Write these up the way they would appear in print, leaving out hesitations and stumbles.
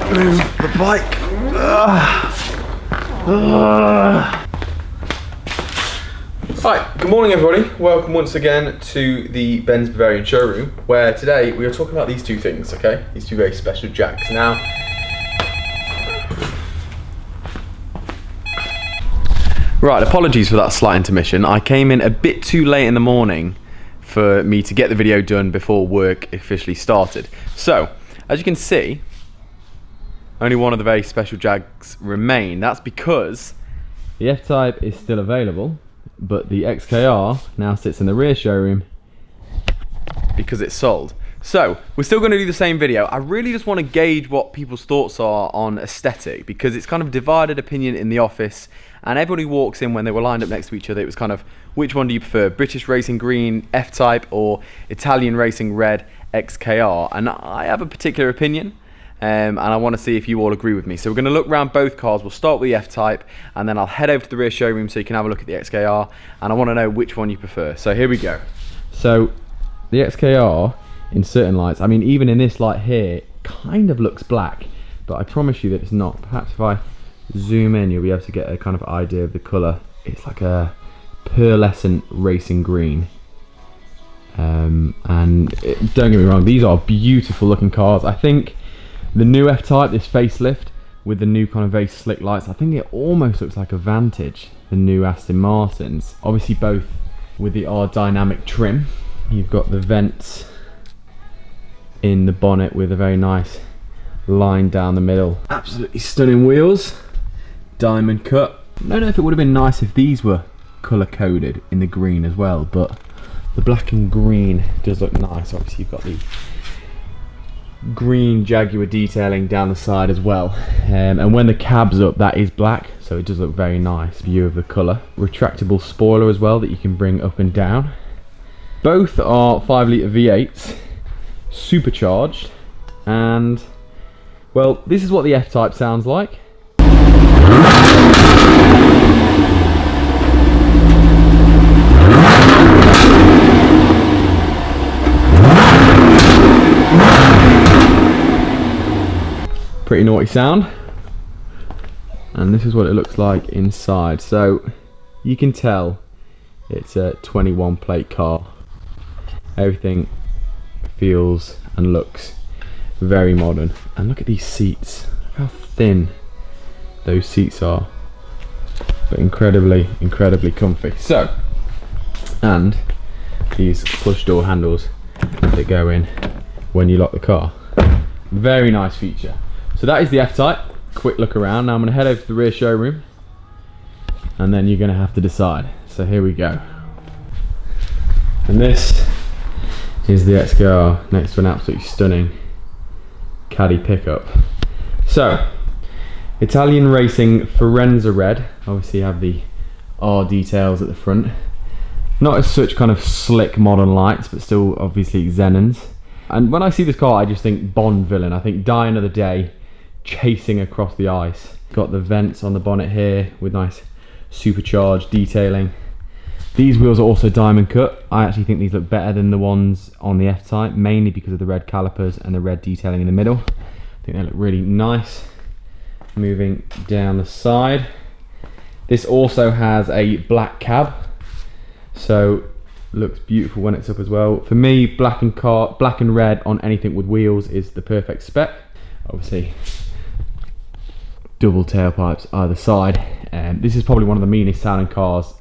move the bike. Hi, good morning everybody. Welcome once again to the Benz Bavarian showroom, where today we are talking about these two things, okay? These two very special Jags. Now, right, apologies for that slight intermission. I came in a bit too late in the morning for me to get the video done before work officially started. So, as you can see, only one of the very special Jags remain. That's because the F Type is still available, but the Xkr now sits in the rear showroom because it's sold. So, we're still going to do the same video. I really just want to gauge what people's thoughts are on aesthetic, because it's kind of divided opinion in the office, and everybody walks in when they were lined up next to each other. It was kind of, which one do you prefer? British Racing Green F Type or Italian Racing Red Xkr? And I have a particular opinion, and I want to see if you all agree with me. So we're going to look around both cars. We'll start with the F Type, and then I'll head over to the rear showroom so you can have a look at the Xkr, and I want to know which one you prefer. So here we go. So the Xkr, in certain lights, I mean even in this light here, kind of looks black, but I promise you that it's not. Perhaps if I zoom in, you'll be able to get a kind of idea of the colour. It's like a pearlescent racing green. Don't get me wrong, these are beautiful looking cars. I think the new F Type, this facelift with the new kind of very slick lights, I think it almost looks like a Vantage, the new Aston Martins. Obviously both with the R-dynamic trim. You've got the vents in the bonnet with a very nice line down the middle. Absolutely stunning wheels, diamond cut. I don't know if it would have been nice if these were colour coded in the green as well, but the black and green does look nice. Obviously you've got the green Jaguar detailing down the side as well, and when the cab's up, that is black, so it does look very nice. View of the colour. Retractable spoiler as well that you can bring up and down. Both are 5 litre V8s, supercharged, and well, this is what the F Type sounds like. Pretty naughty sound. And this is what it looks like inside. So you can tell it's a 21 plate car. Everything feels and looks very modern. And look at these seats. Look how thin those seats are, but incredibly comfy. So, and these push door handles that go in when you lock the car. Very nice feature. So that is the F Type. Quick look around. Now I'm going to head over to the rear showroom, and then you're going to have to decide. So here we go. And this is the Xkr next to an absolutely stunning caddy pickup. So, Italian Racing Firenze Red. Obviously you have the R details at the front. Not as such kind of slick modern lights, but still obviously Xenons. And when I see this car, I just think Bond villain. I think Die Another Day chasing across the ice. Got the vents on the bonnet here with nice supercharged detailing. These wheels are also diamond cut. I actually think these look better than the ones on the F Type, mainly because of the red calipers and the red detailing in the middle. I think they look really nice. Moving down the side, this also has a black cab, so looks beautiful when it's up as well. For me, black and red on anything with wheels is the perfect spec. Obviously double tailpipes either side. This is probably one of the meanest sounding cars,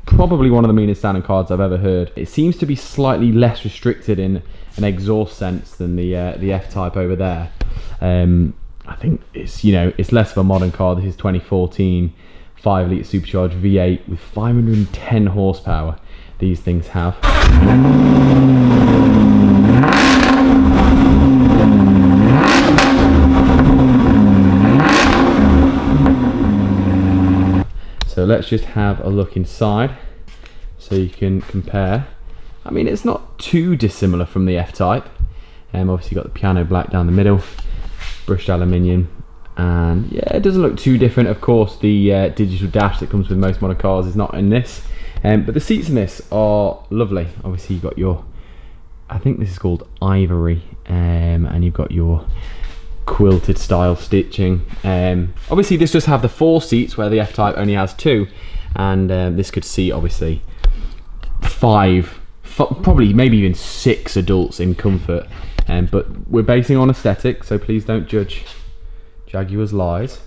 I've ever heard. It seems to be slightly less restricted in an exhaust sense than the F Type over there. I think it's, you know, it's less of a modern car. This is 2014 5 litre supercharged V8 with 510 horsepower. These things have. So let's just have a look inside so you can compare. I mean, it's not too dissimilar from the F Type. Obviously got the piano black down the middle, brushed aluminium, and yeah, it doesn't look too different. Of course, the digital dash that comes with most modern cars is not in this, but the seats in this are lovely. Obviously you've got your, I think this is called ivory, and you've got your quilted style stitching. Obviously this does have the 4 seats where the F Type only has 2, and this could seat obviously 5, probably maybe even 6 adults in comfort. But we're basing on aesthetic, so please don't judge Jaguar's lies.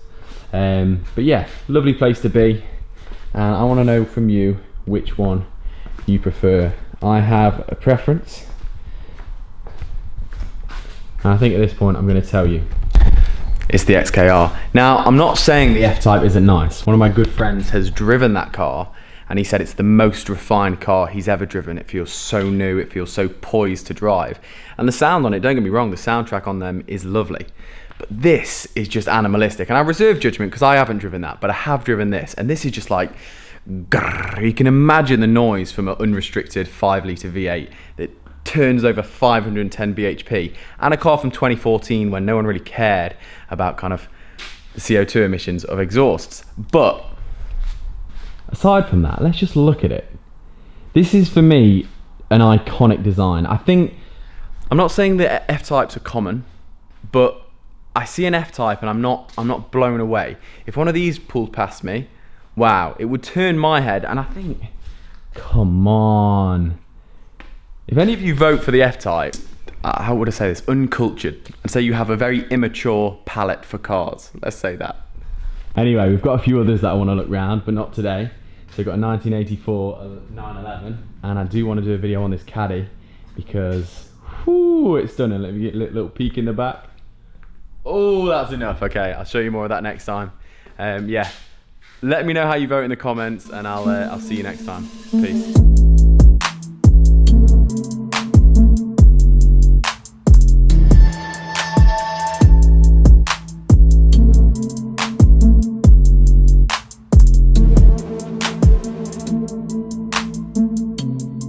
But yeah, lovely place to be, and I want to know from you which one you prefer. I have a preference, and I think at this point I'm going to tell you it's the Xkr. Now, I'm not saying the F Type isn't nice. One of my good friends has driven that car, and he said it's the most refined car he's ever driven. It feels so new, it feels so poised to drive. And the sound on it, don't get me wrong, the soundtrack on them is lovely. But this is just animalistic. And I reserve judgment because I haven't driven that, but I have driven this. And this is just like, grrr. You can imagine the noise from an unrestricted 5-litre V8 that turns over 510 bhp. And a car from 2014 when no one really cared about kind of the CO2 emissions of exhausts. But aside from that, let's just look at it. This is for me an iconic design. I'm not saying that F Types are common, but I see an F Type and I'm not blown away. If one of these pulled past me, wow, it would turn my head. And I think, come on. If any of you vote for the F Type, how would I say this? Uncultured, and say you have a very immature palate for cars. Let's say that. Anyway, we've got a few others that I want to look round, but not today. So we've got a 1984 911, and I do want to do a video on this caddy because, whoo, it's stunning. Let me get a little peek in the back. Oh, that's enough. Okay, I'll show you more of that next time. Yeah, let me know how you vote in the comments, and I'll see you next time. Peace.